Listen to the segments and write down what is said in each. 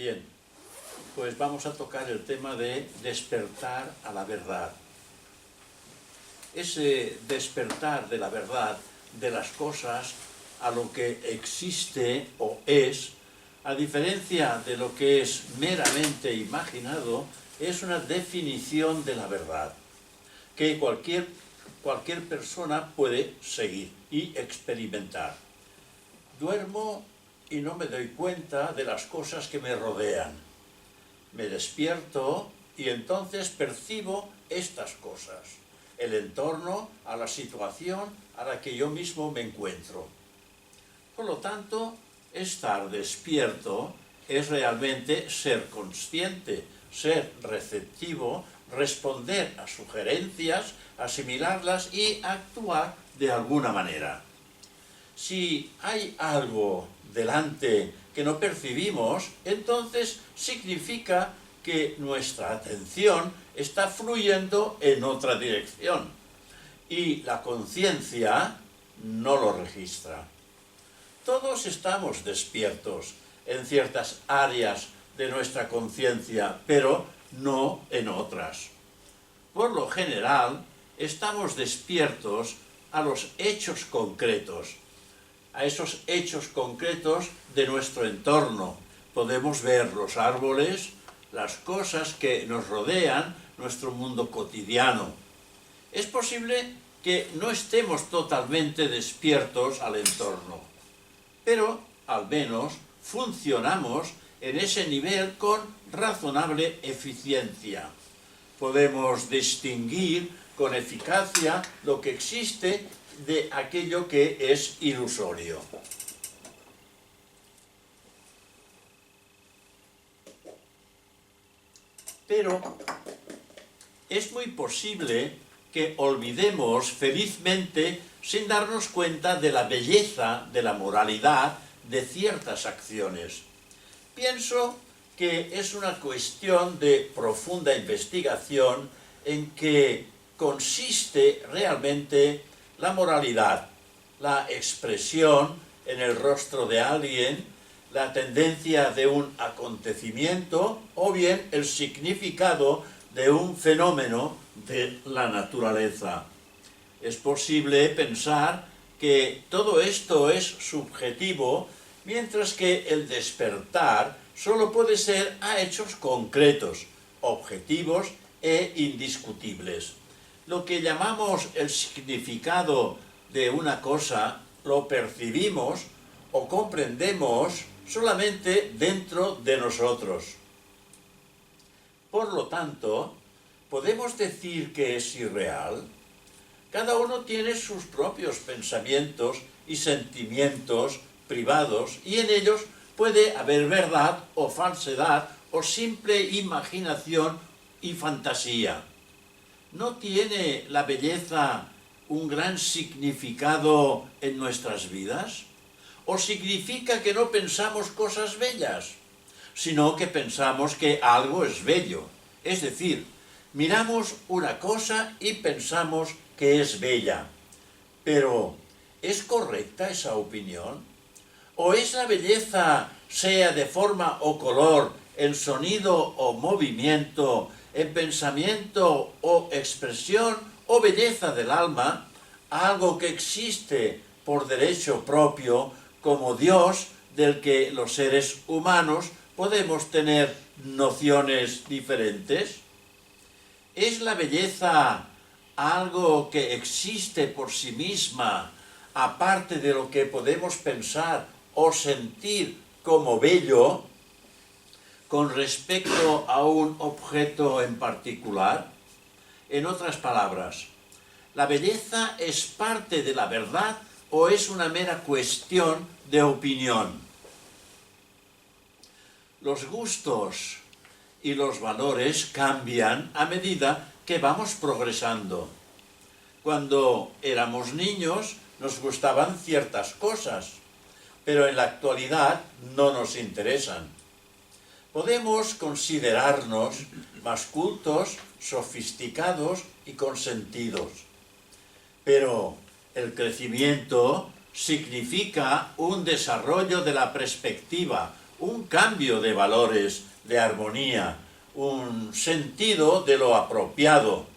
Bien, pues vamos a tocar el tema de despertar a la verdad. Ese despertar de la verdad de las cosas a lo que existe o es, a diferencia de lo que es meramente imaginado, es una definición de la verdad que cualquier persona puede seguir y experimentar. Duermo y no me doy cuenta de las cosas que me rodean. Me despierto y entonces percibo estas cosas, el entorno, a la situación a la que yo mismo me encuentro. Por lo tanto, estar despierto es realmente ser consciente, ser receptivo, responder a sugerencias, asimilarlas y actuar de alguna manera. Si hay algo delante que no percibimos, entonces significa que nuestra atención está fluyendo en otra dirección y la conciencia no lo registra. Todos estamos despiertos en ciertas áreas de nuestra conciencia, pero no en otras. Por lo general, estamos despiertos a los hechos concretos, a esos hechos concretos de nuestro entorno. Podemos ver los árboles, las cosas que nos rodean, nuestro mundo cotidiano. Es posible que no estemos totalmente despiertos al entorno, pero al menos funcionamos en ese nivel con razonable eficiencia. Podemos distinguir con eficacia lo que existe de aquello que es ilusorio. Pero es muy posible que olvidemos felizmente sin darnos cuenta de la belleza, de la moralidad de ciertas acciones. Pienso que es una cuestión de profunda investigación en que consiste realmente la moralidad, la expresión en el rostro de alguien, la tendencia de un acontecimiento o bien el significado de un fenómeno de la naturaleza. Es posible pensar que todo esto es subjetivo, mientras que el despertar solo puede ser a hechos concretos, objetivos e indiscutibles. Lo que llamamos el significado de una cosa lo percibimos o comprendemos solamente dentro de nosotros. Por lo tanto, ¿podemos decir que es irreal? Cada uno tiene sus propios pensamientos y sentimientos privados y en ellos puede haber verdad o falsedad o simple imaginación y fantasía. ¿No tiene la belleza un gran significado en nuestras vidas? ¿O significa que no pensamos cosas bellas, sino que pensamos que algo es bello? Es decir, miramos una cosa y pensamos que es bella. Pero, ¿es correcta esa opinión? ¿O es la belleza, sea de forma o color, en sonido o movimiento, en pensamiento o expresión o belleza del alma, algo que existe por derecho propio como Dios, del que los seres humanos podemos tener nociones diferentes? ¿Es la belleza algo que existe por sí misma, aparte de lo que podemos pensar o sentir como bello, con respecto a un objeto en particular? En otras palabras, ¿la belleza es parte de la verdad o es una mera cuestión de opinión? Los gustos y los valores cambian a medida que vamos progresando. Cuando éramos niños nos gustaban ciertas cosas, pero en la actualidad no nos interesan. Podemos considerarnos más cultos, sofisticados y consentidos, pero el crecimiento significa un desarrollo de la perspectiva, un cambio de valores, de armonía, un sentido de lo apropiado.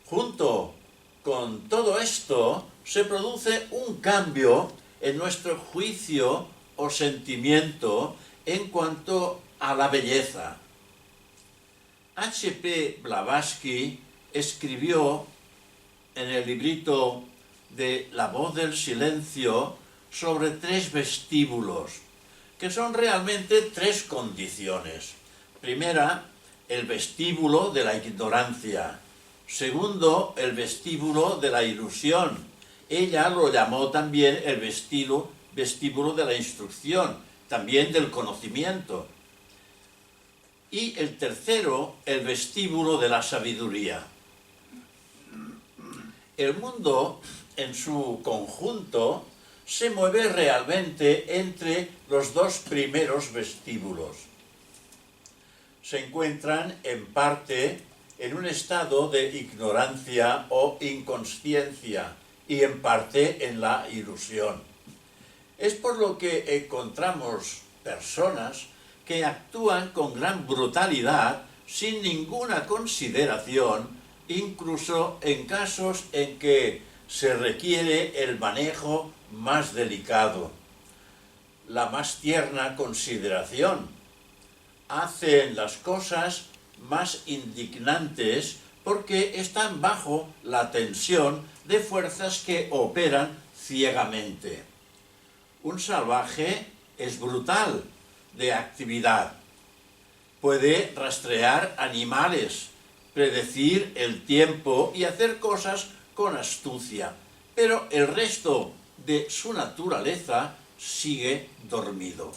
Junto con todo esto se produce un cambio en nuestro juicio o sentimiento en cuanto a la belleza. H.P. Blavatsky escribió en el librito de La voz del silencio sobre 3 vestíbulos, que son realmente 3 condiciones. Primera, el vestíbulo de la ignorancia. Segundo, el vestíbulo de la ilusión. Ella lo llamó también el vestíbulo de la instrucción, también del conocimiento. Y el tercero, el vestíbulo de la sabiduría. El mundo, en su conjunto, se mueve realmente entre los 2 primeros vestíbulos. Se encuentran en parte en un estado de ignorancia o inconsciencia y en parte en la ilusión. Es por lo que encontramos personas que actúan con gran brutalidad sin ninguna consideración, incluso en casos en que se requiere el manejo más delicado, la más tierna consideración. Hacen las cosas más indignantes porque están bajo la tensión de fuerzas que operan ciegamente. Un salvaje es brutal de actividad. Puede rastrear animales, predecir el tiempo y hacer cosas con astucia, pero el resto de su naturaleza sigue dormido.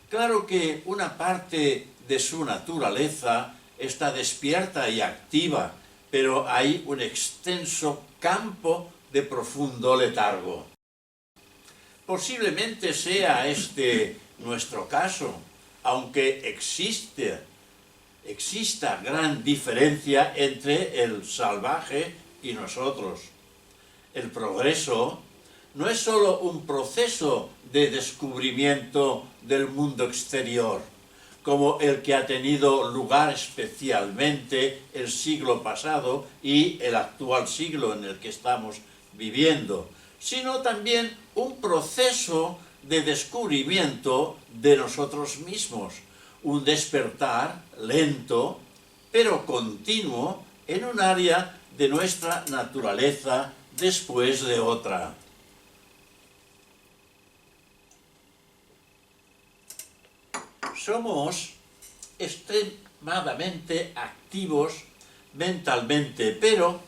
Claro que una parte de su naturaleza está despierta y activa, pero hay un extenso campo de profundo letargo. Posiblemente sea este nuestro caso, aunque exista gran diferencia entre el salvaje y nosotros. El progreso no es solo un proceso de descubrimiento del mundo exterior, como el que ha tenido lugar especialmente el siglo pasado y el actual siglo en el que estamos viviendo, sino también un proceso de descubrimiento de nosotros mismos, un despertar lento, pero continuo en un área de nuestra naturaleza después de otra. Somos extremadamente activos mentalmente, pero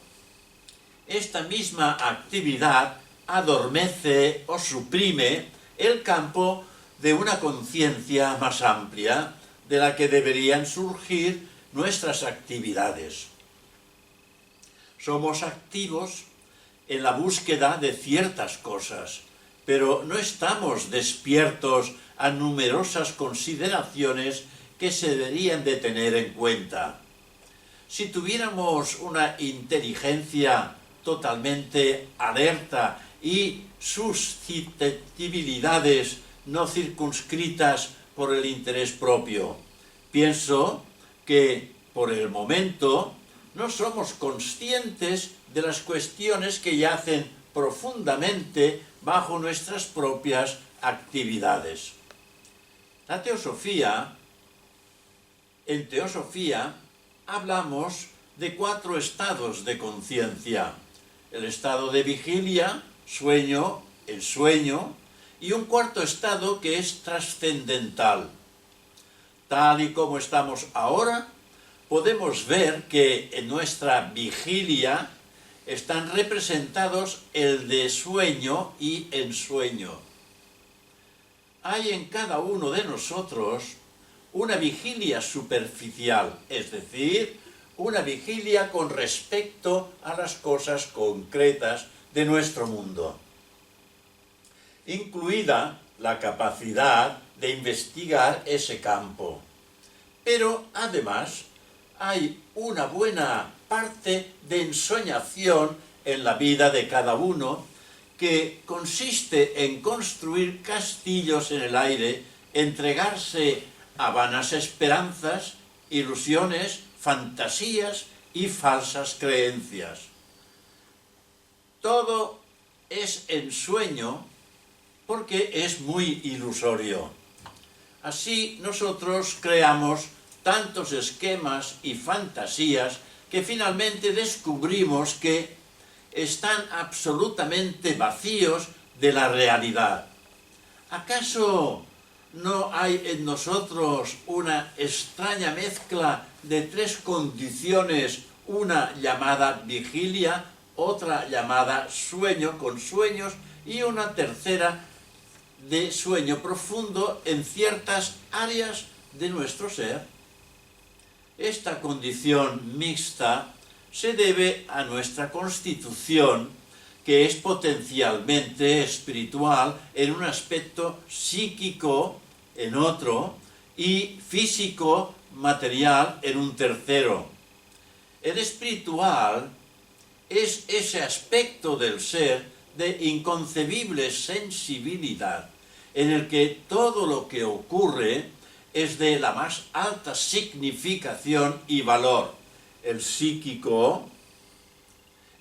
esta misma actividad adormece o suprime el campo de una conciencia más amplia de la que deberían surgir nuestras actividades. Somos activos en la búsqueda de ciertas cosas, pero no estamos despiertos a numerosas consideraciones que se deberían de tener en cuenta. Si tuviéramos una inteligencia totalmente alerta y susceptibilidades no circunscritas por el interés propio, pienso que por el momento no somos conscientes de las cuestiones que yacen profundamente bajo nuestras propias actividades. En teosofía hablamos de 4 estados de conciencia: el estado de vigilia, sueño, ensueño, y un 4º estado que es trascendental. Tal y como estamos ahora, podemos ver que en nuestra vigilia están representados el de sueño y ensueño. Hay en cada uno de nosotros una vigilia superficial, es decir, una vigilia con respecto a las cosas concretas de nuestro mundo, incluida la capacidad de investigar ese campo. Pero además hay una buena parte de ensoñación en la vida de cada uno, que consiste en construir castillos en el aire entregarse a vanas esperanzas, ilusiones, fantasías y falsas creencias. Todo es ensueño porque es muy ilusorio. Así nosotros creamos tantos esquemas y fantasías que finalmente descubrimos que están absolutamente vacíos de la realidad. ¿Acaso no hay en nosotros una extraña mezcla de tres condiciones, una llamada vigilia, otra llamada sueño con sueños y una tercera de sueño profundo en ciertas áreas de nuestro ser? Esta condición mixta se debe a nuestra constitución, que es potencialmente espiritual en un aspecto, psíquico en otro y físico, material en un tercero. El espiritual es ese aspecto del ser de inconcebible sensibilidad, en el que todo lo que ocurre es de la más alta significación y valor. El psíquico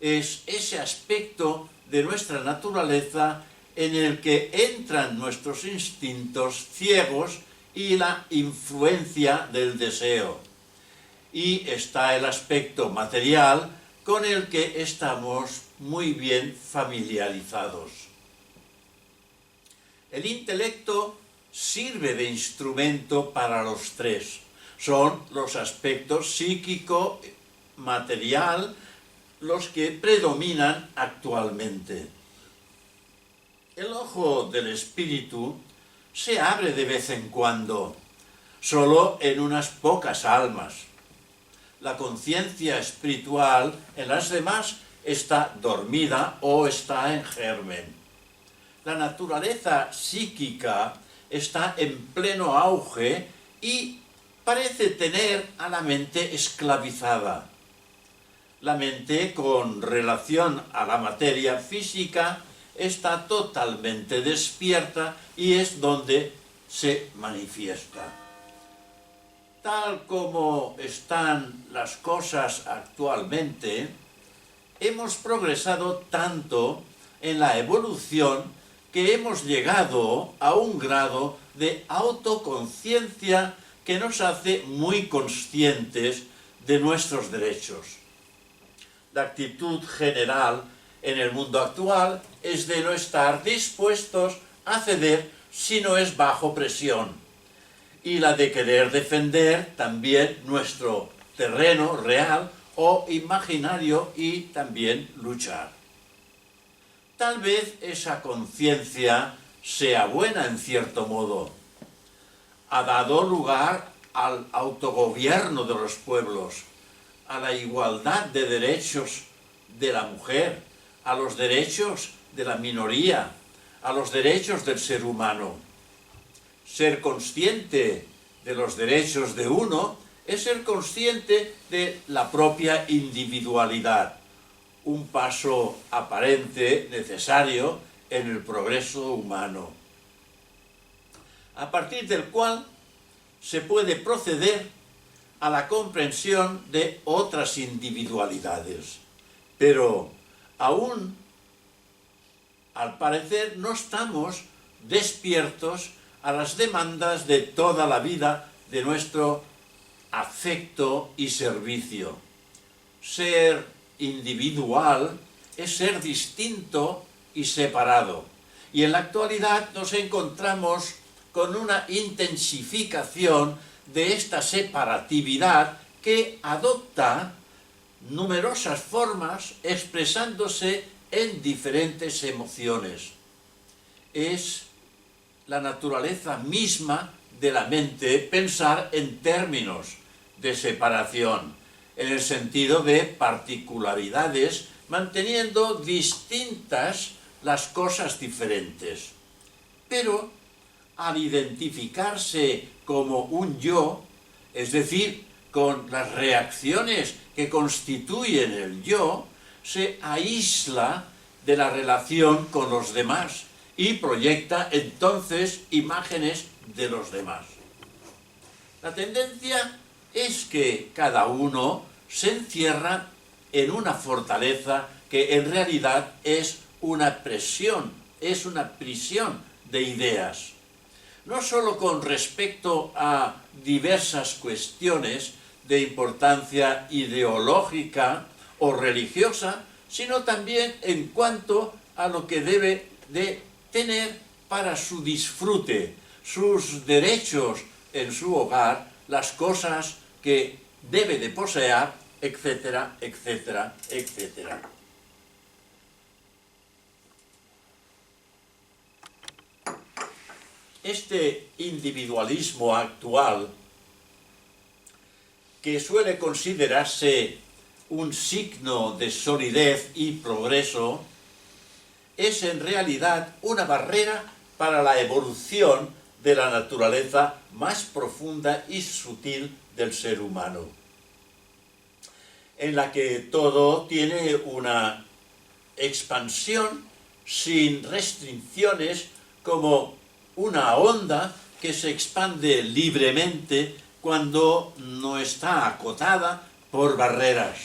es ese aspecto de nuestra naturaleza en el que entran nuestros instintos ciegos y la influencia del deseo. Y está el aspecto material con el que estamos muy bien familiarizados. El intelecto sirve de instrumento para los tres. Son los aspectos psíquico, material, los que predominan actualmente. El ojo del espíritu se abre de vez en cuando, solo en unas pocas almas. La conciencia espiritual en las demás está dormida o está en germen. La naturaleza psíquica está en pleno auge y parece tener a la mente esclavizada. La mente, con relación a la materia física, está totalmente despierta y es donde se manifiesta. Tal como están las cosas actualmente, hemos progresado tanto en la evolución que hemos llegado a un grado de autoconciencia que nos hace muy conscientes de nuestros derechos. La actitud general en el mundo actual es de no estar dispuestos a ceder si no es bajo presión, y la de querer defender también nuestro terreno real o imaginario y también luchar. Tal vez esa conciencia sea buena en cierto modo. Ha dado lugar al autogobierno de los pueblos, a la igualdad de derechos de la mujer, a los derechos de la minoría, a los derechos del ser humano. Ser consciente de los derechos de uno es ser consciente de la propia individualidad, un paso aparente necesario en el progreso humano, a partir del cual se puede proceder a la comprensión de otras individualidades. Pero aún, al parecer, no estamos despiertos a las demandas de toda la vida de nuestro afecto y servicio. Ser individual es ser distinto y separado. Y en la actualidad nos encontramos con una intensificación de esta separatividad que adopta numerosas formas expresándose en diferentes emociones. Es la naturaleza misma de la mente pensar en términos de separación, en el sentido de particularidades, manteniendo distintas las cosas diferentes. Pero al identificarse como un yo, es decir, con las reacciones que constituyen el yo, se aísla de la relación con los demás y proyecta entonces imágenes de los demás. La tendencia es que cada uno se encierra en una fortaleza que en realidad es una prisión de ideas. No solo con respecto a diversas cuestiones de importancia ideológica o religiosa, sino también en cuanto a lo que debe de tener para su disfrute, sus derechos en su hogar, las cosas que debe de poseer, etcétera, etcétera, etcétera. Este individualismo actual, que suele considerarse un signo de solidez y progreso, es en realidad una barrera para la evolución de la naturaleza más profunda y sutil del ser humano, en la que todo tiene una expansión sin restricciones, como una onda que se expande libremente cuando no está acotada por barreras.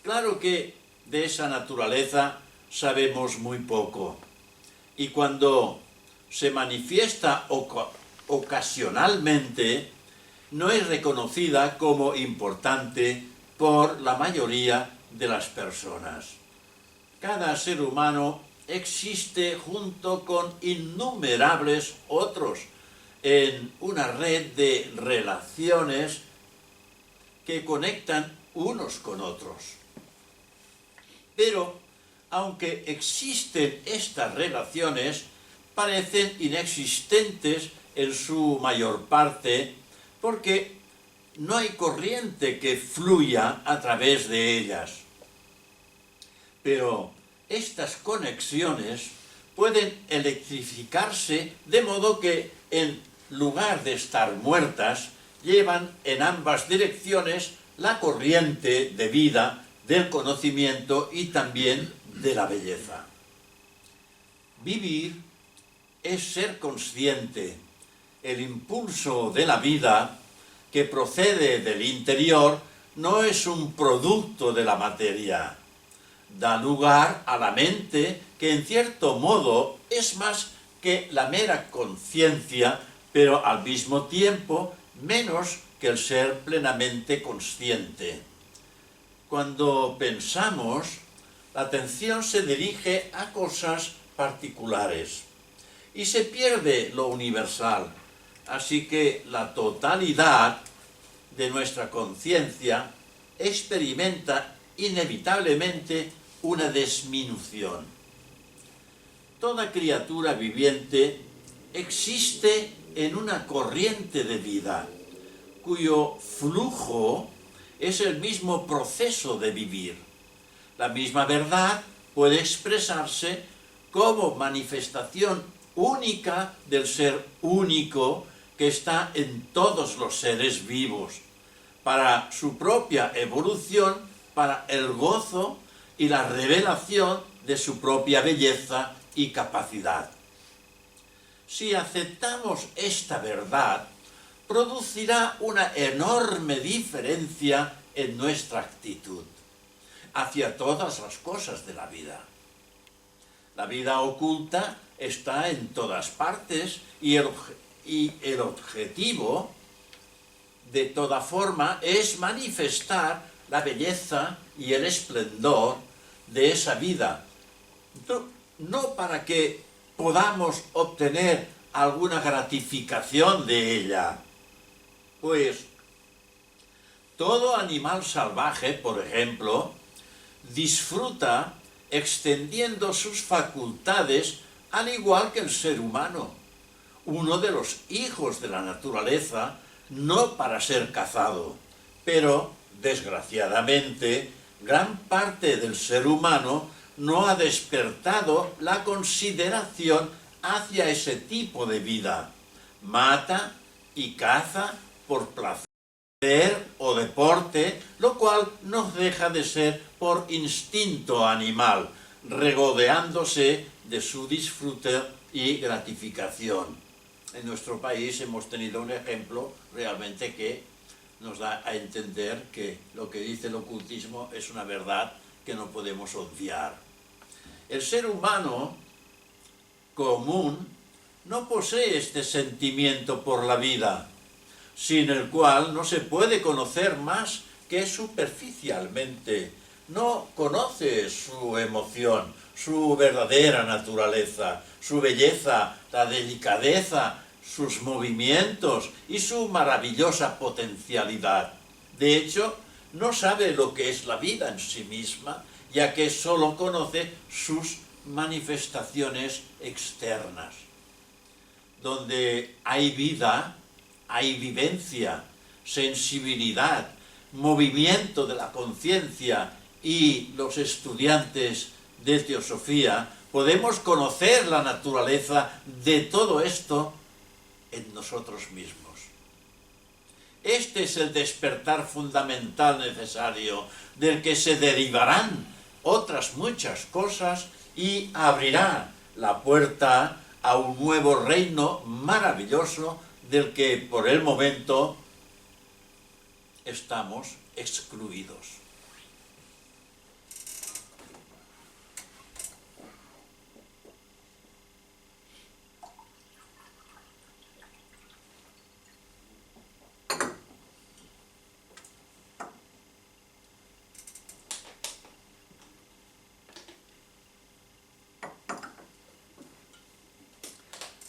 Claro que de esa naturaleza sabemos muy poco, y cuando se manifiesta ocasionalmente, no es reconocida como importante por la mayoría de las personas. Cada ser humano existe junto con innumerables otros en una red de relaciones que conectan unos con otros. Pero, aunque existen estas relaciones, parecen inexistentes en su mayor parte, porque no hay corriente que fluya a través de ellas. Pero estas conexiones pueden electrificarse de modo que, en lugar de estar muertas, llevan en ambas direcciones la corriente de vida, del conocimiento y también de la belleza. Vivir es ser consciente. El impulso de la vida, que procede del interior, no es un producto de la materia. Da lugar a la mente, que en cierto modo es más que la mera conciencia, pero al mismo tiempo menos que el ser plenamente consciente. Cuando pensamos, la atención se dirige a cosas particulares y se pierde lo universal, así que la totalidad de nuestra conciencia experimenta inevitablemente una disminución. Toda criatura viviente existe en una corriente de vida, cuyo flujo es el mismo proceso de vivir. La misma verdad puede expresarse como manifestación única del ser único que está en todos los seres vivos, para su propia evolución, para el gozo y la revelación de su propia belleza y capacidad. Si aceptamos esta verdad, producirá una enorme diferencia en nuestra actitud hacia todas las cosas de la vida. La vida oculta está en todas partes y el objetivo, de toda forma, es manifestar la belleza y el esplendor de esa vida, no para que podamos obtener alguna gratificación de ella, pues todo animal salvaje, por ejemplo, disfruta extendiendo sus facultades al igual que el ser humano, uno de los hijos de la naturaleza, no para ser cazado, pero, desgraciadamente, gran parte del ser humano no ha despertado la consideración hacia ese tipo de vida. Mata y caza por placer o deporte, lo cual no deja de ser por instinto animal, regodeándose de su disfrute y gratificación. En nuestro país hemos tenido un ejemplo realmente que nos da a entender que lo que dice el ocultismo es una verdad que no podemos obviar. El ser humano común no posee este sentimiento por la vida, sin el cual no se puede conocer más que superficialmente. No conoce su emoción, su verdadera naturaleza, su belleza, la delicadeza, sus movimientos y su maravillosa potencialidad. De hecho, no sabe lo que es la vida en sí misma, ya que solo conoce sus manifestaciones externas. Donde hay vida, hay vivencia, sensibilidad, movimiento de la conciencia, y los estudiantes de teosofía podemos conocer la naturaleza de todo esto en nosotros mismos. Este es el despertar fundamental necesario, del que se derivarán otras muchas cosas y abrirá la puerta a un nuevo reino maravilloso del que por el momento estamos excluidos.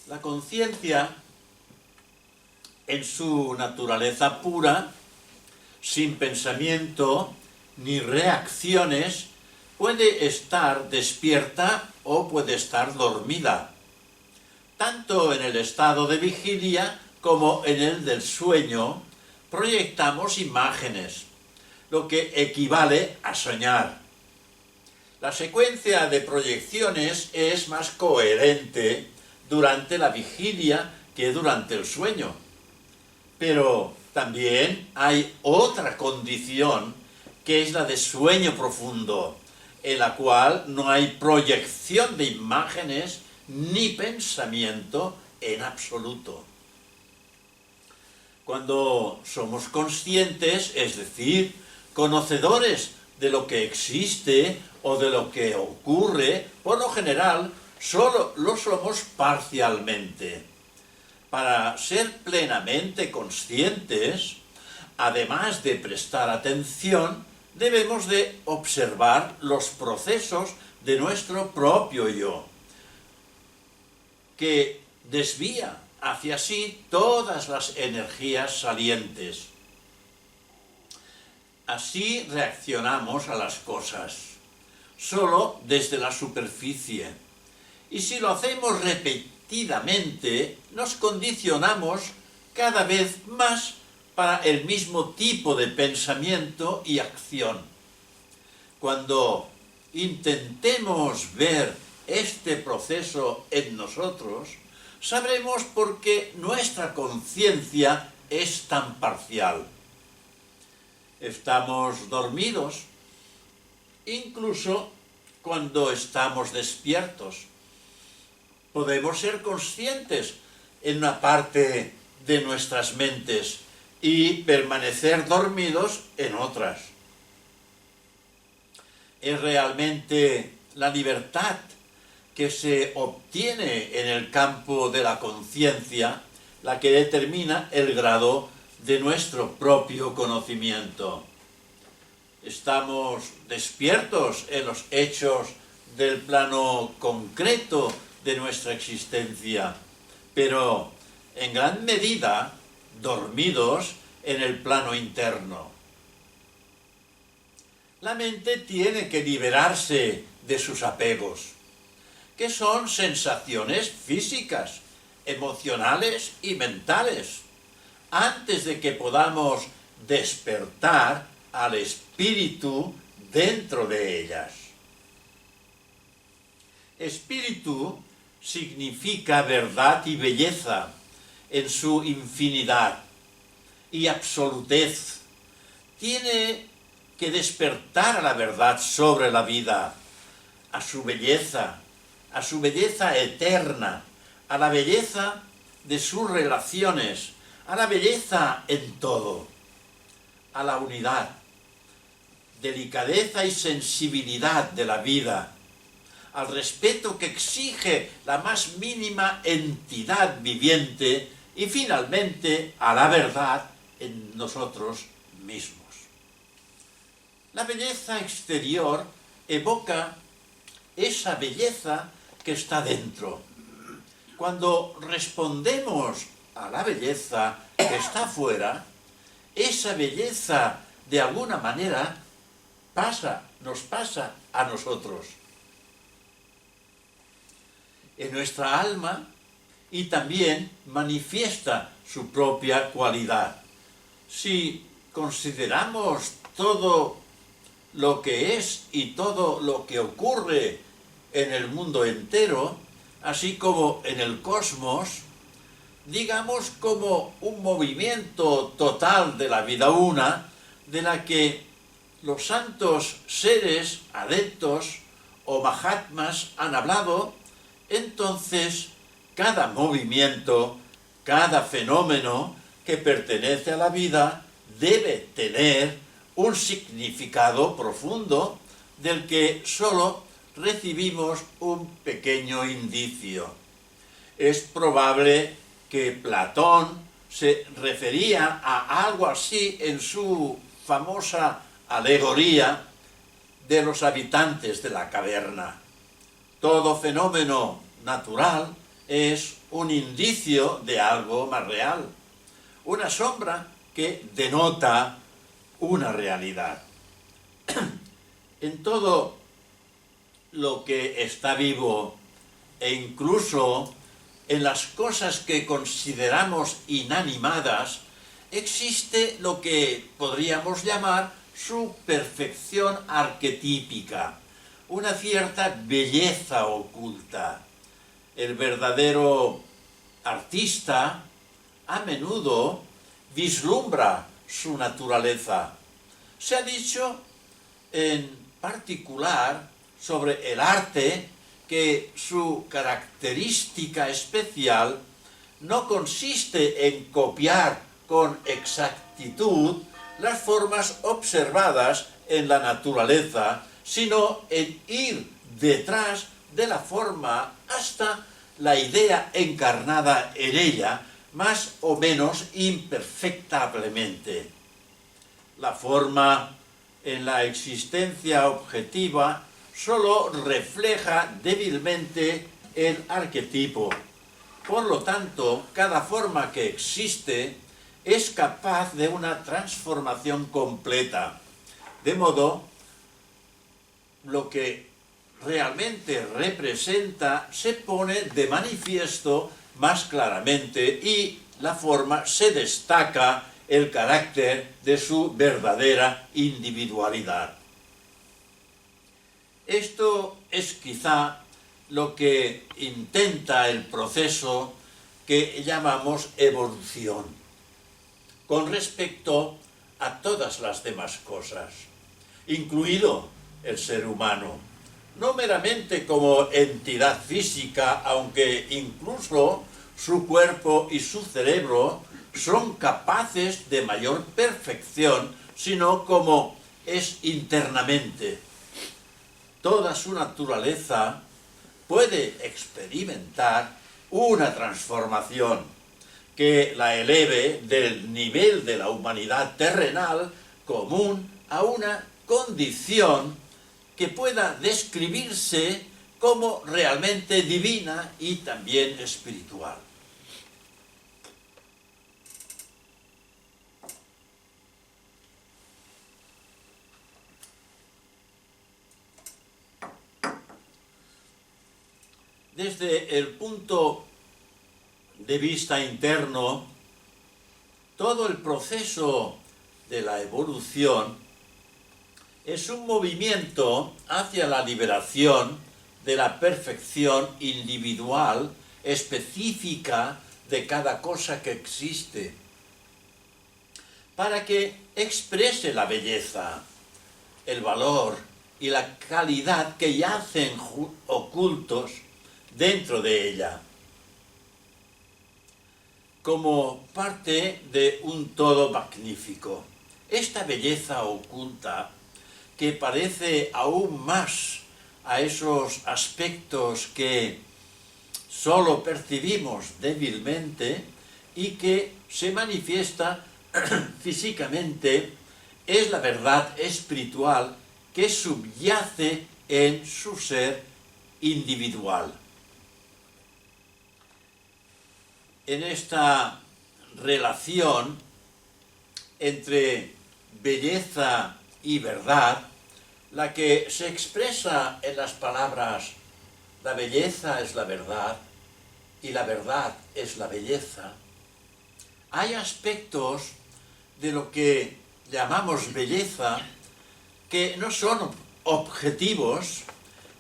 La conciencia, en su naturaleza pura, sin pensamiento ni reacciones, puede estar despierta o puede estar dormida, tanto en el estado de vigilia como en el del sueño. Proyectamos imágenes, lo que equivale a soñar. La secuencia de proyecciones es más coherente durante la vigilia que durante el sueño. Pero también hay otra condición, que es la de sueño profundo, en la cual no hay proyección de imágenes ni pensamiento en absoluto. Cuando somos conscientes, es decir, conocedores de lo que existe o de lo que ocurre, por lo general, solo lo somos parcialmente. Para ser plenamente conscientes, además de prestar atención, debemos de observar los procesos de nuestro propio yo, que desvía hacia sí todas las energías salientes. Así reaccionamos a las cosas, solo desde la superficie. Y si lo hacemos repetidamente, nos condicionamos cada vez más para el mismo tipo de pensamiento y acción. Cuando intentemos ver este proceso en nosotros, sabremos por qué nuestra conciencia es tan parcial. Estamos dormidos, incluso cuando estamos despiertos. Podemos ser conscientes en una parte de nuestras mentes y permanecer dormidos en otras. Es realmente la libertad que se obtiene en el campo de la conciencia la que determina el grado de nuestro propio conocimiento. Estamos despiertos en los hechos del plano concreto de nuestra existencia, pero en gran medida dormidos en el plano interno. La mente tiene que liberarse de sus apegos, que son sensaciones físicas, emocionales y mentales, antes de que podamos despertar al espíritu dentro de ellas. Espíritu significa verdad y belleza en su infinidad y absolutez. Tiene que despertar a la verdad sobre la vida, a su belleza eterna, a la belleza de sus relaciones, a la belleza en todo, a la unidad, delicadeza y sensibilidad de la vida, al respeto que exige la más mínima entidad viviente y finalmente a la verdad en nosotros mismos. La belleza exterior evoca esa belleza que está dentro. Cuando respondemos a la belleza que está fuera, esa belleza de alguna manera nos pasa a nosotros. En nuestra alma y también manifiesta su propia cualidad. Si consideramos todo lo que es y todo lo que ocurre en el mundo entero, así como en el cosmos, digamos como un movimiento total de la vida una, de la que los santos seres adeptos o mahatmas han hablado, entonces cada movimiento, cada fenómeno que pertenece a la vida debe tener un significado profundo del que solo recibimos un pequeño indicio. Es probable que Platón se refería a algo así en su famosa alegoría de los habitantes de la caverna. Todo fenómeno natural es un indicio de algo más real, una sombra que denota una realidad. En todo lo que está vivo e incluso en las cosas que consideramos inanimadas, existe lo que podríamos llamar su perfección arquetípica, una cierta belleza oculta. El verdadero artista a menudo vislumbra su naturaleza. Se ha dicho en particular sobre el arte que su característica especial no consiste en copiar con exactitud las formas observadas en la naturaleza, sino en ir detrás de la forma hasta la idea encarnada en ella, más o menos imperfectablemente. La forma en la existencia objetiva solo refleja débilmente el arquetipo. Por lo tanto, cada forma que existe es capaz de una transformación completa. De modo, lo que realmente representa se pone de manifiesto más claramente y la forma se destaca el carácter de su verdadera individualidad. Esto es quizá lo que intenta el proceso que llamamos evolución, con respecto a todas las demás cosas, incluido el ser humano, no meramente como entidad física, aunque incluso su cuerpo y su cerebro son capaces de mayor perfección, sino como es internamente. Toda su naturaleza puede experimentar una transformación que la eleve del nivel de la humanidad terrenal común a una condición que pueda describirse como realmente divina y también espiritual. Desde el punto de vista interno, todo el proceso de la evolución es un movimiento hacia la liberación de la perfección individual específica de cada cosa que existe, para que exprese la belleza, el valor y la calidad que yacen ocultos dentro de ella. como parte de un todo magnífico. Esta belleza oculta, que parece aún más a esos aspectos que solo percibimos débilmente y que se manifiesta físicamente, es la verdad espiritual que subyace en su ser individual. En esta relación entre belleza y verdad, la que se expresa en las palabras la belleza es la verdad y la verdad es la belleza, hay aspectos de lo que llamamos belleza que no son objetivos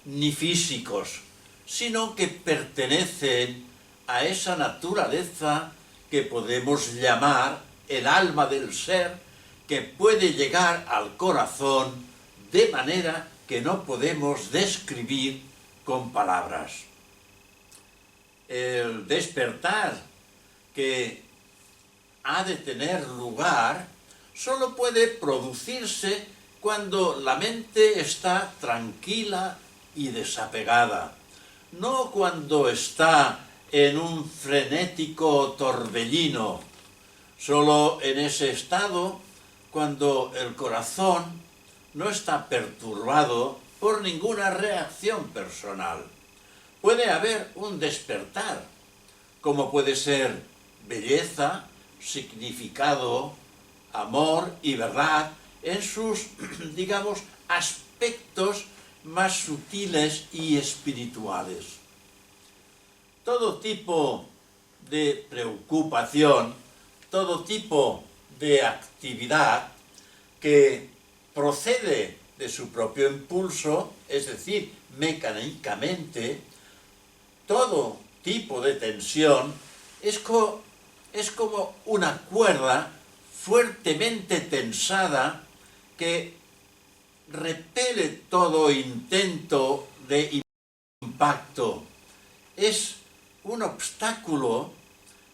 ni físicos, sino que pertenecen a esa naturaleza que podemos llamar el alma del ser, que puede llegar al corazón de manera que no podemos describir con palabras. El despertar que ha de tener lugar solo puede producirse cuando la mente está tranquila y desapegada, no cuando está en un frenético torbellino. Solo en ese estado, cuando el corazón no está perturbado por ninguna reacción personal, puede haber un despertar, como puede ser belleza, significado, amor y verdad en sus, digamos, aspectos más sutiles y espirituales. Todo tipo de preocupación, todo tipo de actividad que procede de su propio impulso, es decir, mecánicamente, todo tipo de tensión es como una cuerda fuertemente tensada que repele todo intento de impacto. Es un obstáculo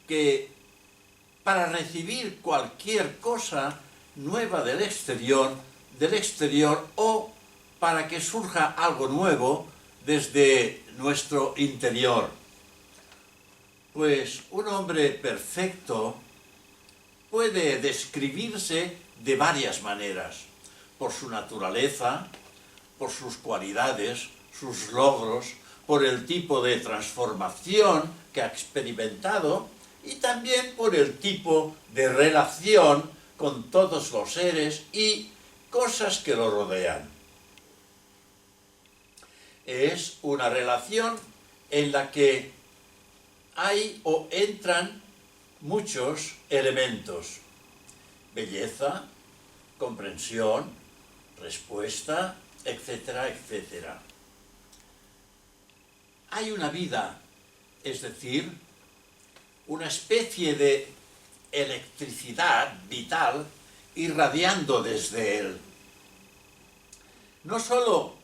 que para recibir cualquier cosa nueva del exterior o para que surja algo nuevo desde nuestro interior. Pues un hombre perfecto puede describirse de varias maneras, por su naturaleza, por sus cualidades, sus logros, por el tipo de transformación que ha experimentado y también por el tipo de relación con todos los seres y cosas que lo rodean. Es una relación en la que hay o entran muchos elementos: belleza, comprensión, respuesta, etcétera, etcétera. Hay una vida, es decir, una especie de electricidad vital irradiando desde él. No solo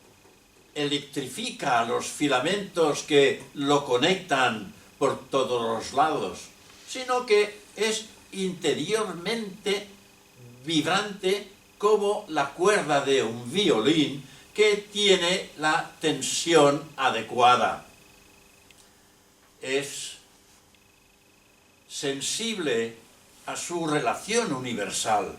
electrifica a los filamentos que lo conectan por todos los lados, sino que es interiormente vibrante como la cuerda de un violín que tiene la tensión adecuada. Es sensible a su relación universal,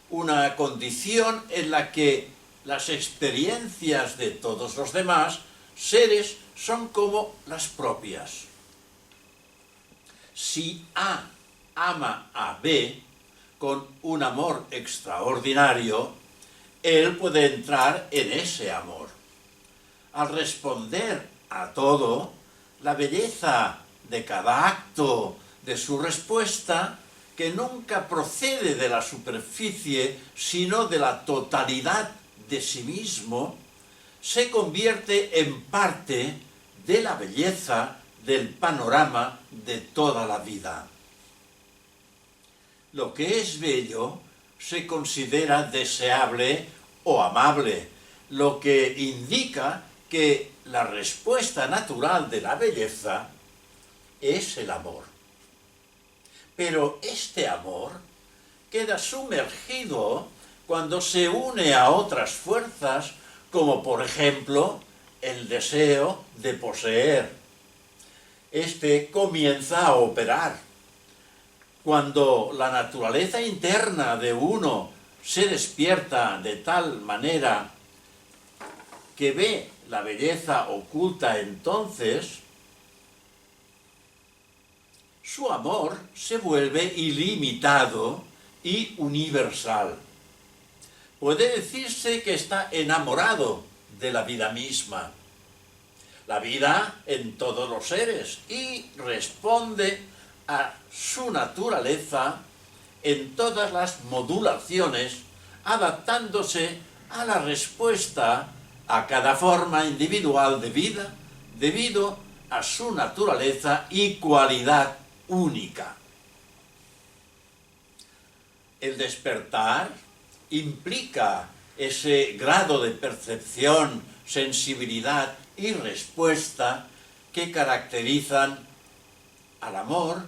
una condición en la que las experiencias de todos los demás seres son como las propias. Si A ama a B con un amor extraordinario, él puede entrar en ese amor. Al responder a todo, la belleza de cada acto de su respuesta, que nunca procede de la superficie, sino de la totalidad de sí mismo, se convierte en parte de la belleza del panorama de toda la vida. Lo que es bello se considera deseable o amable, lo que indica que la respuesta natural de la belleza es el amor. Pero este amor queda sumergido cuando se une a otras fuerzas, como por ejemplo el deseo de poseer. Este comienza a operar. Cuando la naturaleza interna de uno se despierta de tal manera que ve la belleza oculta, entonces su amor se vuelve ilimitado y universal. Puede decirse que está enamorado de la vida misma, la vida en todos los seres, y responde a su naturaleza en todas las modulaciones, adaptándose a la respuesta a cada forma individual de vida, debido a su naturaleza y cualidad única. El despertar implica ese grado de percepción, sensibilidad y respuesta que caracterizan al amor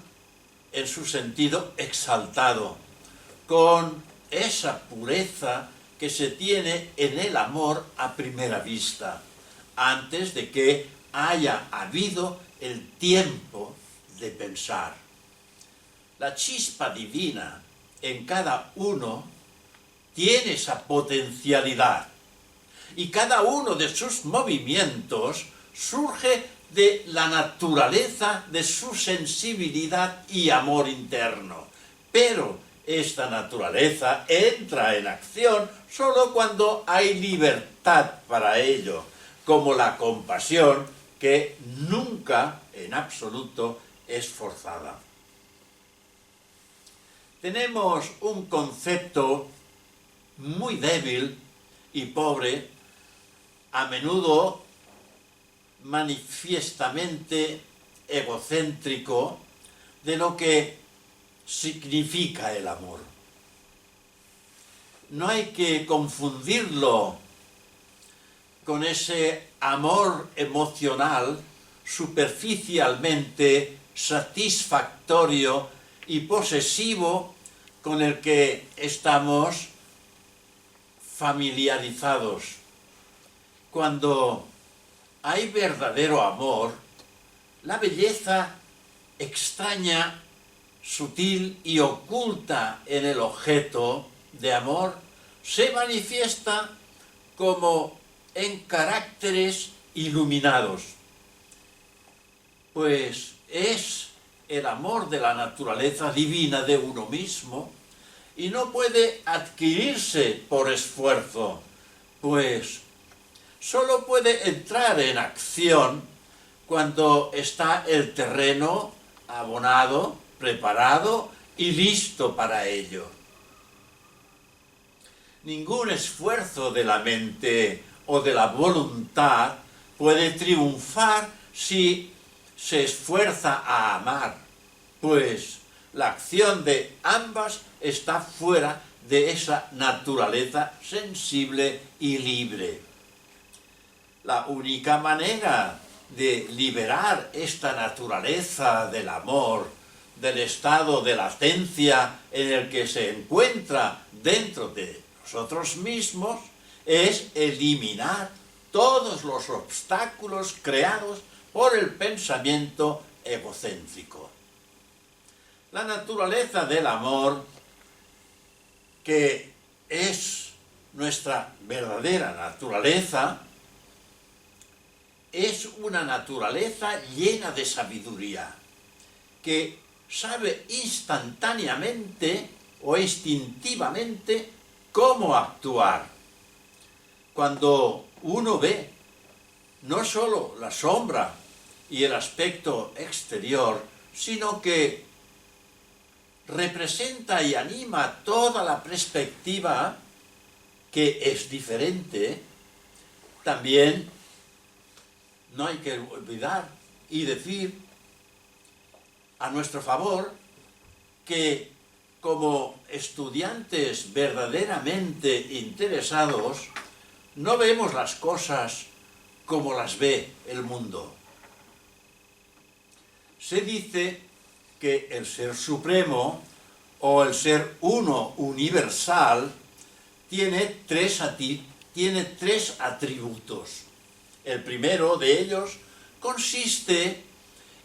en su sentido exaltado, con esa pureza que se tiene en el amor a primera vista, antes de que haya habido el tiempo de pensar. La chispa divina en cada uno tiene esa potencialidad, y cada uno de sus movimientos surge de la naturaleza de su sensibilidad y amor interno. Pero esta naturaleza entra en acción solo cuando hay libertad para ello, como la compasión, que nunca en absoluto es forzada. Tenemos un concepto muy débil y pobre, a menudo manifiestamente egocéntrico, de lo que significa el amor. No hay que confundirlo con ese amor emocional superficialmente satisfactorio y posesivo con el que estamos familiarizados. Cuando hay verdadero amor, la belleza extraña, sutil y oculta en el objeto de amor se manifiesta como en caracteres iluminados, pues es el amor de la naturaleza divina de uno mismo y no puede adquirirse por esfuerzo, pues solo puede entrar en acción cuando está el terreno abonado, preparado y listo para ello. Ningún esfuerzo de la mente o de la voluntad puede triunfar si se esfuerza a amar, pues la acción de ambas está fuera de esa naturaleza sensible y libre. La única manera de liberar esta naturaleza del amor, del estado de latencia en el que se encuentra dentro de nosotros mismos, es eliminar todos los obstáculos creados por el pensamiento egocéntrico. La naturaleza del amor, que es nuestra verdadera naturaleza, es una naturaleza llena de sabiduría, que sabe instantáneamente o instintivamente cómo actuar. Cuando uno ve no solo la sombra y el aspecto exterior, sino que representa y anima toda la perspectiva, que es diferente, también no hay que olvidar y decir a nuestro favor que como estudiantes verdaderamente interesados no vemos las cosas como las ve el mundo. Se dice que el Ser Supremo o el Ser Uno Universal tiene tres atributos. El primero de ellos consiste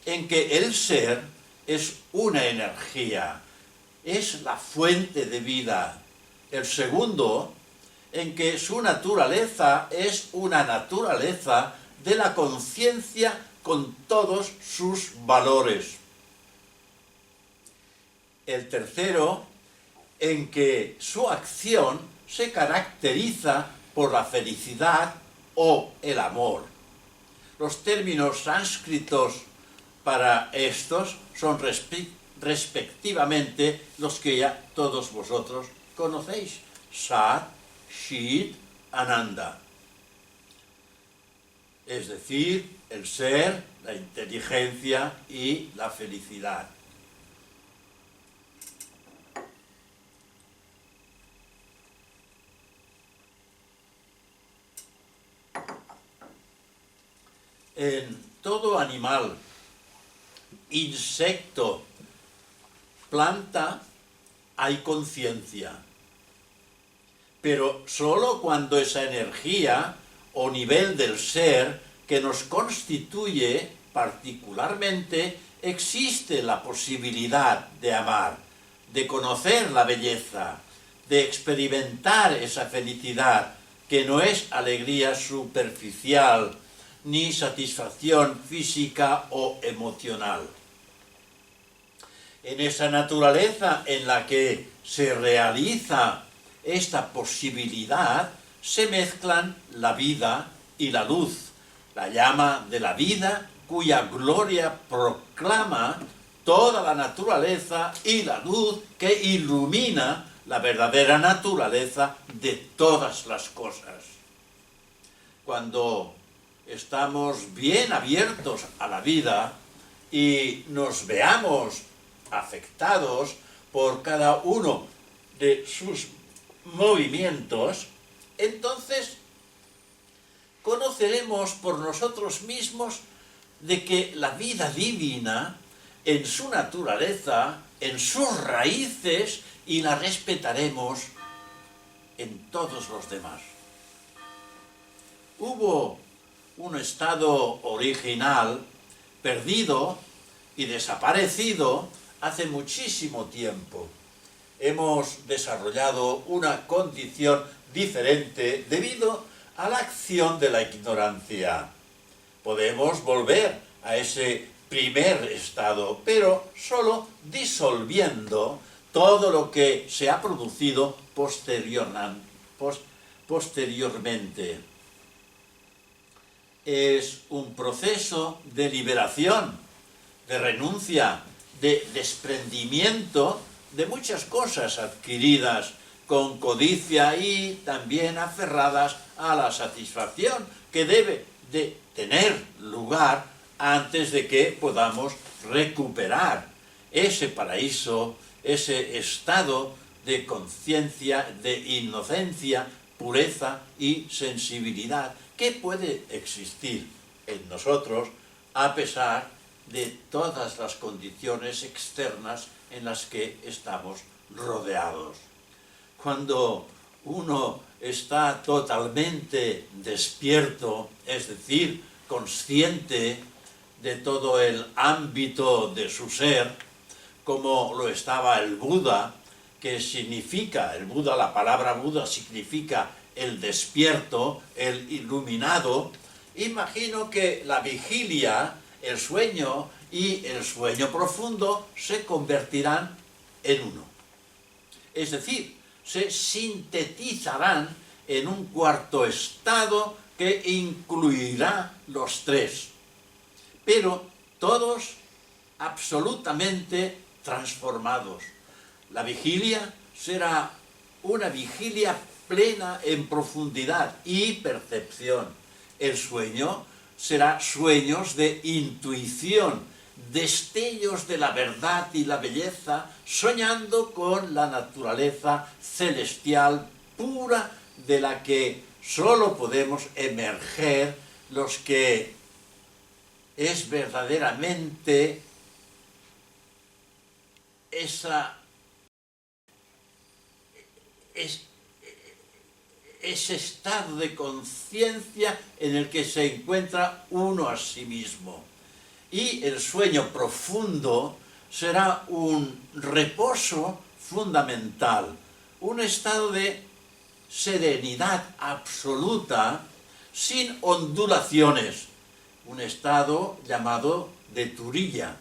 en que el ser es una energía, es la fuente de vida. El segundo, en que su naturaleza es una naturaleza de la conciencia con todos sus valores. El tercero, en que su acción se caracteriza por la felicidad o el amor. Los términos sánscritos para estos son respectivamente los que ya todos vosotros conocéis: Sat, Chit, Ananda. Es decir, el ser, la inteligencia y la felicidad. En todo animal, insecto, planta, hay conciencia. Pero solo cuando esa energía o nivel del ser que nos constituye particularmente existe la posibilidad de amar, de conocer la belleza, de experimentar esa felicidad que no es alegría superficial, ni satisfacción física o emocional. En esa naturaleza en la que se realiza esta posibilidad, se mezclan la vida y la luz, la llama de la vida cuya gloria proclama toda la naturaleza y la luz que ilumina la verdadera naturaleza de todas las cosas. Cuando estamos bien abiertos a la vida y nos veamos afectados por cada uno de sus movimientos, entonces conoceremos por nosotros mismos de que la vida divina, en su naturaleza, en sus raíces, y la respetaremos en todos los demás. Hubo un estado original perdido y desaparecido hace muchísimo tiempo. Hemos desarrollado una condición diferente debido a la acción de la ignorancia. Podemos volver a ese primer estado, pero solo disolviendo todo lo que se ha producido posteriormente. Es un proceso de liberación, de renuncia, de desprendimiento de muchas cosas adquiridas con codicia y también aferradas a la satisfacción que debe de tener lugar antes de que podamos recuperar ese paraíso, ese estado de conciencia, de inocencia, pureza y sensibilidad que puede existir en nosotros a pesar de todas las condiciones externas en las que estamos rodeados. Cuando uno está totalmente despierto, es decir, consciente de todo el ámbito de su ser, como lo estaba el Buda, que significa, el Buda, la palabra Buda significa el despierto, el iluminado. Imagino que la vigilia, el sueño y el sueño profundo se convertirán en uno. Es decir, se sintetizarán en un cuarto estado que incluirá los tres, pero todos absolutamente transformados. La vigilia será una vigilia plena en profundidad y percepción. El sueño será sueños de intuición, destellos de la verdad y la belleza, soñando con la naturaleza celestial pura de la que solo podemos emerger los que es verdaderamente ese estado de conciencia en el que se encuentra uno a sí mismo. Y el sueño profundo será un reposo fundamental, un estado de serenidad absoluta, sin ondulaciones, un estado llamado de Turiya,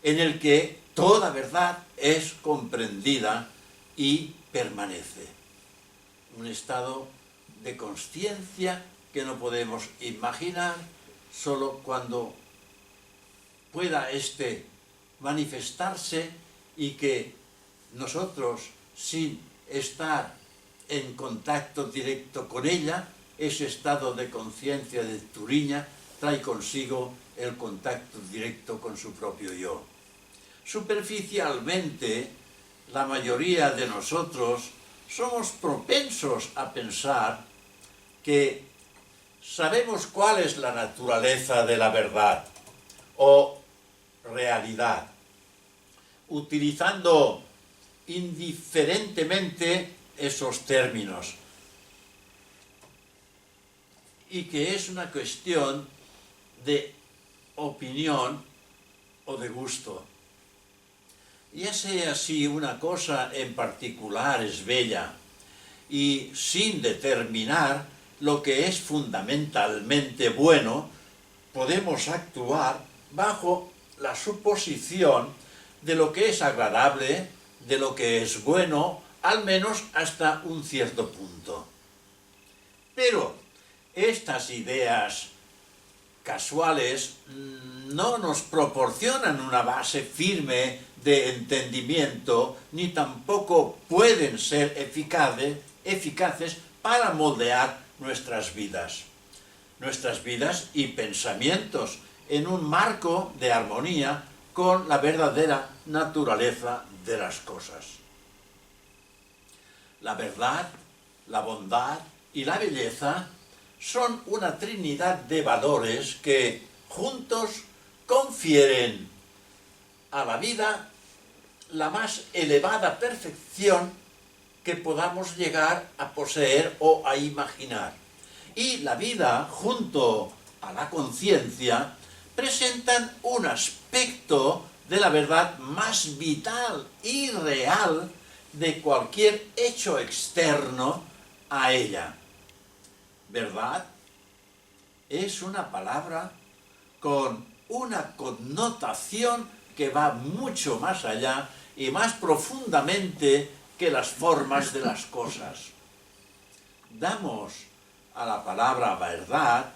en el que toda verdad es comprendida y permanece. Un estado de consciencia que no podemos imaginar solo cuando pueda manifestarse, y que nosotros, sin estar en contacto directo con ella, ese estado de conciencia de Turiya trae consigo el contacto directo con su propio yo. Superficialmente, la mayoría de nosotros somos propensos a pensar que sabemos cuál es la naturaleza de la verdad o realidad, utilizando indiferentemente esos términos, y que es una cuestión de opinión o de gusto. Ya sea si una cosa en particular es bella, y sin determinar lo que es fundamentalmente bueno, podemos actuar bajo la suposición de lo que es agradable, de lo que es bueno, al menos hasta un cierto punto. Pero estas ideas casuales no nos proporcionan una base firme de entendimiento, ni tampoco pueden ser eficaces para moldear nuestras vidas y pensamientos en un marco de armonía con la verdadera naturaleza de las cosas. La verdad, la bondad y la belleza son una trinidad de valores que juntos confieren a la vida la más elevada perfección que podamos llegar a poseer o a imaginar. Y la vida, junto a la conciencia, presentan un aspecto de la verdad más vital y real de cualquier hecho externo a ella. Verdad es una palabra con una connotación que va mucho más allá y más profundamente que las formas de las cosas. Damos a la palabra verdad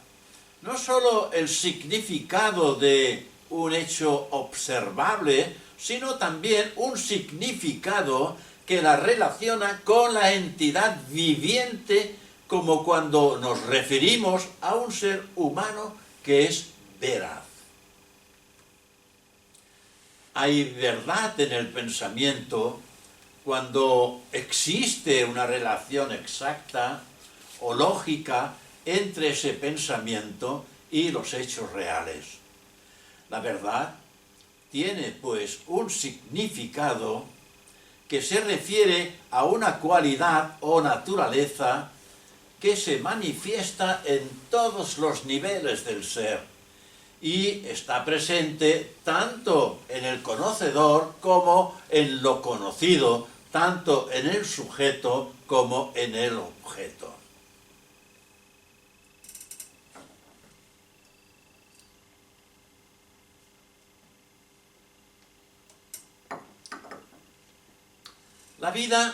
no solo el significado de un hecho observable, sino también un significado que la relaciona con la entidad viviente, como cuando nos referimos a un ser humano que es veraz. Hay verdad en el pensamiento cuando existe una relación exacta o lógica entre ese pensamiento y los hechos reales. La verdad tiene, pues, un significado que se refiere a una cualidad o naturaleza que se manifiesta en todos los niveles del ser y está presente tanto en el conocedor como en lo conocido, tanto en el sujeto como en el objeto. La vida,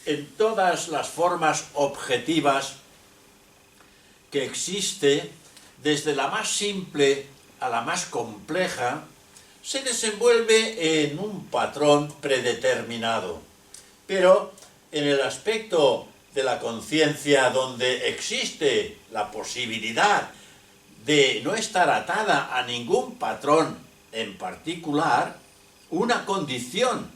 en todas las formas objetivas que existe, desde la más simple a la más compleja, se desenvuelve en un patrón predeterminado. Pero en el aspecto de la conciencia, donde existe la posibilidad de no estar atada a ningún patrón en particular, una condición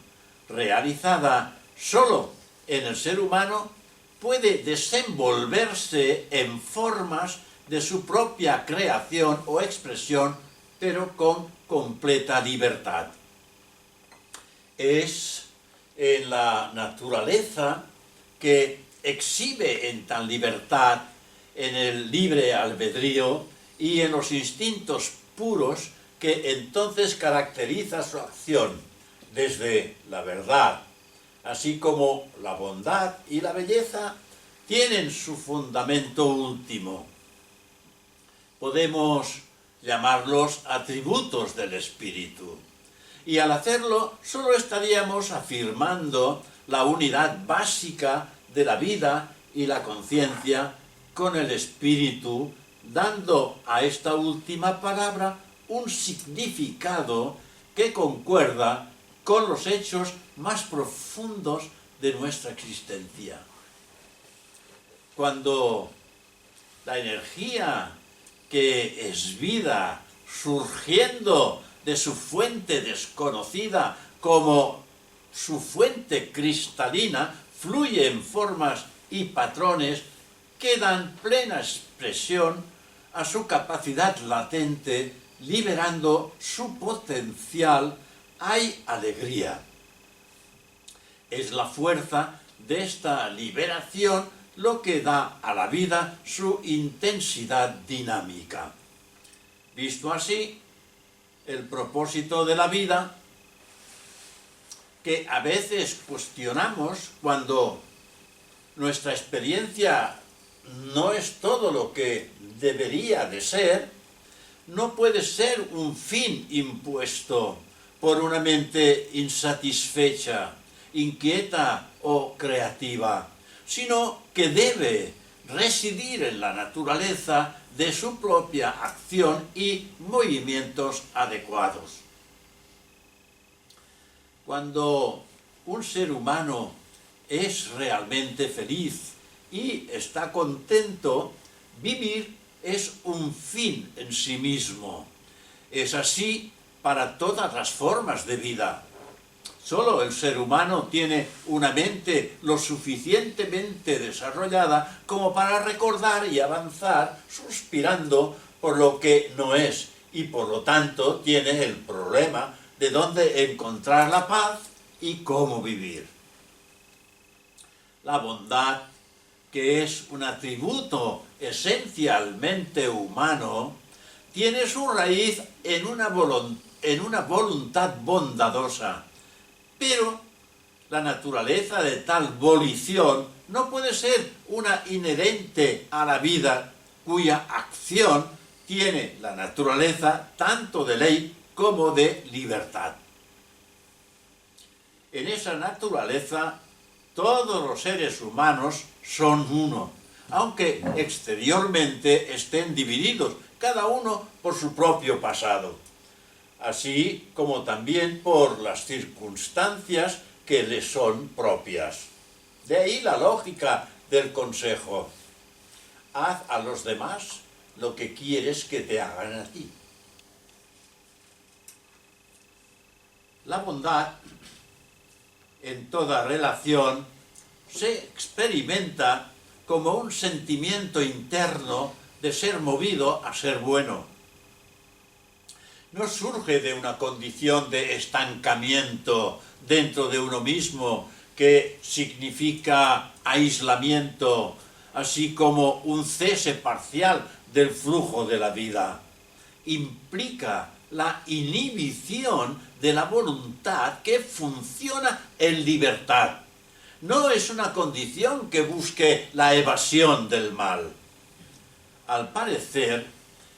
realizada solo en el ser humano puede desenvolverse en formas de su propia creación o expresión, pero con completa libertad. es en la naturaleza que exhibe en tan libertad, en el libre albedrío y en los instintos puros que entonces caracteriza su acción desde la verdad, así como la bondad y la belleza tienen su fundamento último. Podemos llamarlos atributos del espíritu, y al hacerlo solo estaríamos afirmando la unidad básica de la vida y la conciencia con el espíritu, dando a esta última palabra un significado que concuerda con los hechos más profundos de nuestra existencia. Cuando la energía que es vida, surgiendo de su fuente desconocida como su fuente cristalina, fluye en formas y patrones que dan plena expresión a su capacidad latente, liberando su potencial, hay alegría. Es la fuerza de esta liberación lo que da a la vida su intensidad dinámica. Visto así, el propósito de la vida, que a veces cuestionamos cuando nuestra experiencia no es todo lo que debería de ser, no puede ser un fin impuesto por una mente insatisfecha, inquieta o creativa, sino que debe residir en la naturaleza de su propia acción y movimientos adecuados. Cuando un ser humano es realmente feliz y está contento, vivir es un fin en sí mismo. Es así para todas las formas de vida. Solo el ser humano tiene una mente lo suficientemente desarrollada como para recordar y avanzar suspirando por lo que no es, y por lo tanto tiene el problema de dónde encontrar la paz y cómo vivir. La bondad, que es un atributo esencialmente humano, tiene su raíz en una voluntad bondadosa. Pero la naturaleza de tal volición no puede ser una inherente a la vida cuya acción tiene la naturaleza tanto de ley como de libertad. En esa naturaleza todos los seres humanos son uno, aunque exteriormente estén divididos, cada uno por su propio pasado, así como también por las circunstancias que le son propias. De ahí la lógica del consejo: haz a los demás lo que quieres que te hagan a ti. La bondad, en toda relación, se experimenta como un sentimiento interno de ser movido a ser bueno. No surge de una condición de estancamiento dentro de uno mismo que significa aislamiento, así como un cese parcial del flujo de la vida. Implica la inhibición de la voluntad que funciona en libertad. No es una condición que busque la evasión del mal. Al parecer,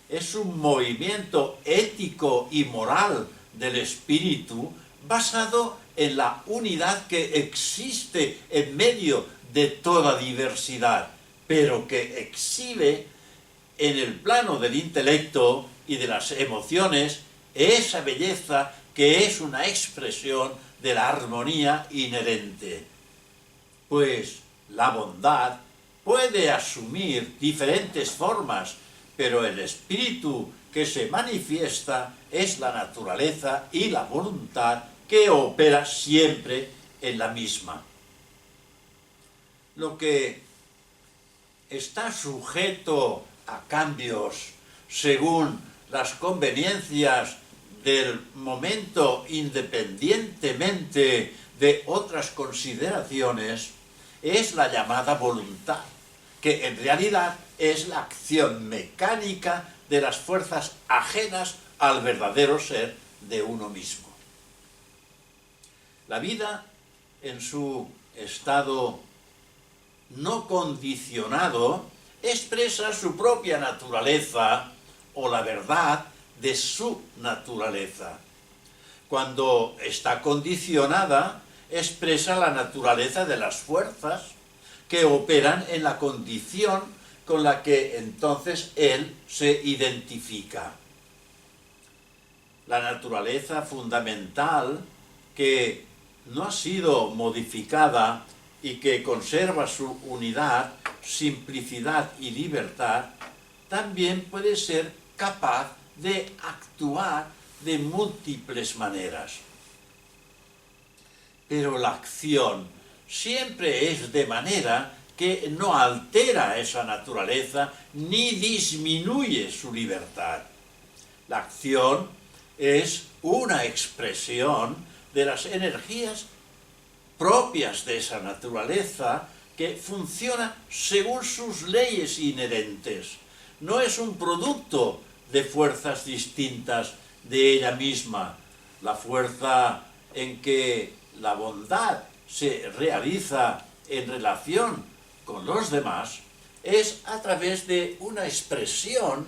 es un movimiento ético y moral del espíritu basado en la unidad que existe en medio de toda diversidad, pero que exhibe en el plano del intelecto y de las emociones esa belleza que es una expresión de la armonía inherente. Pues la bondad puede asumir diferentes formas, pero el espíritu que se manifiesta es la naturaleza y la voluntad que opera siempre en la misma. Lo que está sujeto a cambios según las conveniencias del momento independientemente de otras consideraciones es la llamada voluntad, que en realidad es la acción mecánica de las fuerzas ajenas al verdadero ser de uno mismo. La vida, en su estado no condicionado, expresa su propia naturaleza o la verdad de su naturaleza. Cuando está condicionada, expresa la naturaleza de las fuerzas que operan en la condición con la que entonces él se identifica. La naturaleza fundamental que no ha sido modificada y que conserva su unidad, simplicidad y libertad, también puede ser capaz de actuar de múltiples maneras. Pero la acción siempre es de manera que no altera esa naturaleza ni disminuye su libertad. La acción es una expresión de las energías propias de esa naturaleza que funciona según sus leyes inherentes. No es un producto de fuerzas distintas de ella misma. La fuerza en que la bondad se realiza en relación con los demás es a través de una expresión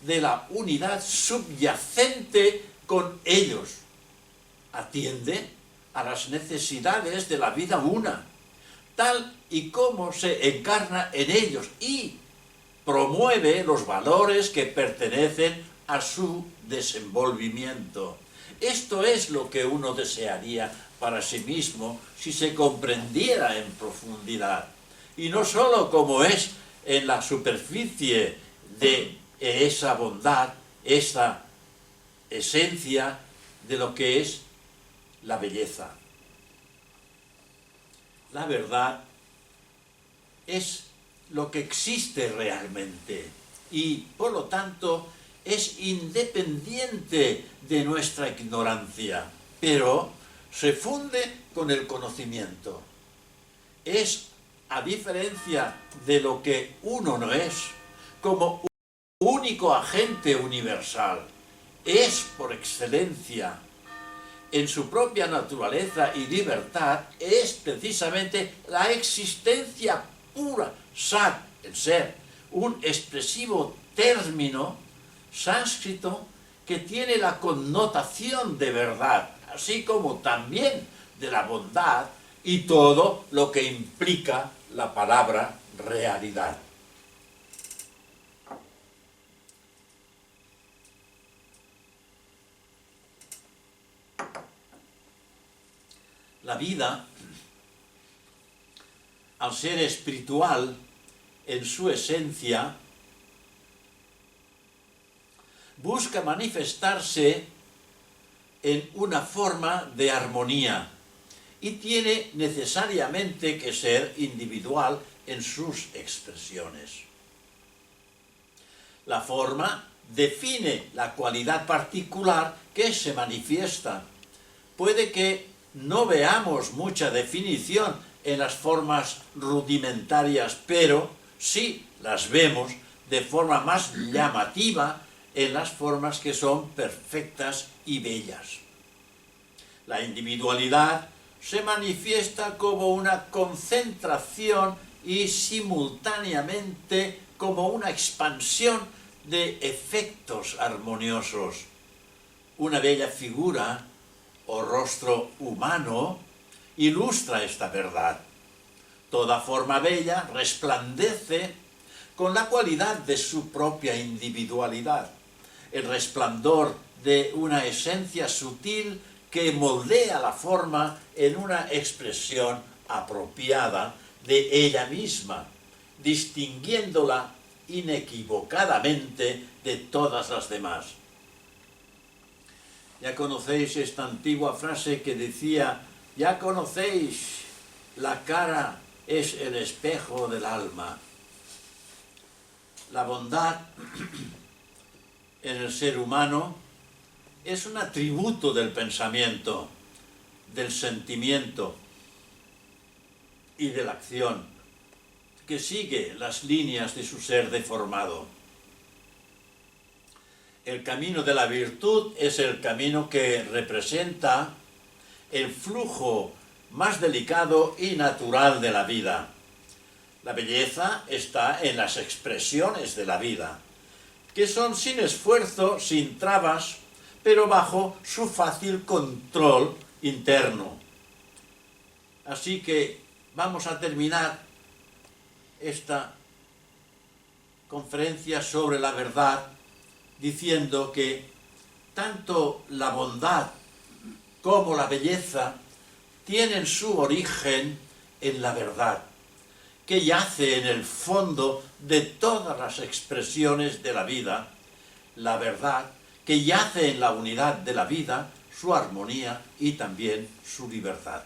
de la unidad subyacente con ellos. Atiende a las necesidades de la vida una, tal y como se encarna en ellos, y promueve los valores que pertenecen a su desenvolvimiento. Esto es lo que uno desearía para sí mismo si se comprendiera en profundidad, y no sólo como es en la superficie de esa bondad, esa esencia de lo que es la belleza. La verdad es lo que existe realmente y, por lo tanto, es independiente de nuestra ignorancia, pero se funde con el conocimiento. Es, a diferencia de lo que uno no es, como único agente universal, es por excelencia, en su propia naturaleza y libertad, es precisamente la existencia pura, sat, el ser, un expresivo término sánscrito que tiene la connotación de verdad, así como también de la bondad y todo lo que implica la palabra realidad. La vida, al ser espiritual en su esencia, busca manifestarse en una forma de armonía y tiene necesariamente que ser individual en sus expresiones. La forma define la cualidad particular que se manifiesta. Puede que no veamos mucha definición en las formas rudimentarias, pero sí las vemos de forma más llamativa en las formas que son perfectas y bellas. La individualidad se manifiesta como una concentración y simultáneamente como una expansión de efectos armoniosos. Una bella figura o rostro humano ilustra esta verdad. Toda forma bella resplandece con la cualidad de su propia individualidad, el resplandor de una esencia sutil que moldea la forma en una expresión apropiada de ella misma, distinguiéndola inequivocadamente de todas las demás. Ya conocéis esta antigua frase que decía: ya conocéis, la cara es el espejo del alma. La bondad en el ser humano es un atributo del pensamiento, del sentimiento y de la acción, que sigue las líneas de su ser deformado. El camino de la virtud es el camino que representa el flujo más delicado y natural de la vida. La belleza está en las expresiones de la vida, que son sin esfuerzo, sin trabas, pero bajo su fácil control interno. Así que vamos a terminar esta conferencia sobre la verdad diciendo que tanto la bondad como la belleza tienen su origen en la verdad, que yace en el fondo de todas las expresiones de la vida, la verdad que yace en la unidad de la vida, su armonía y también su libertad.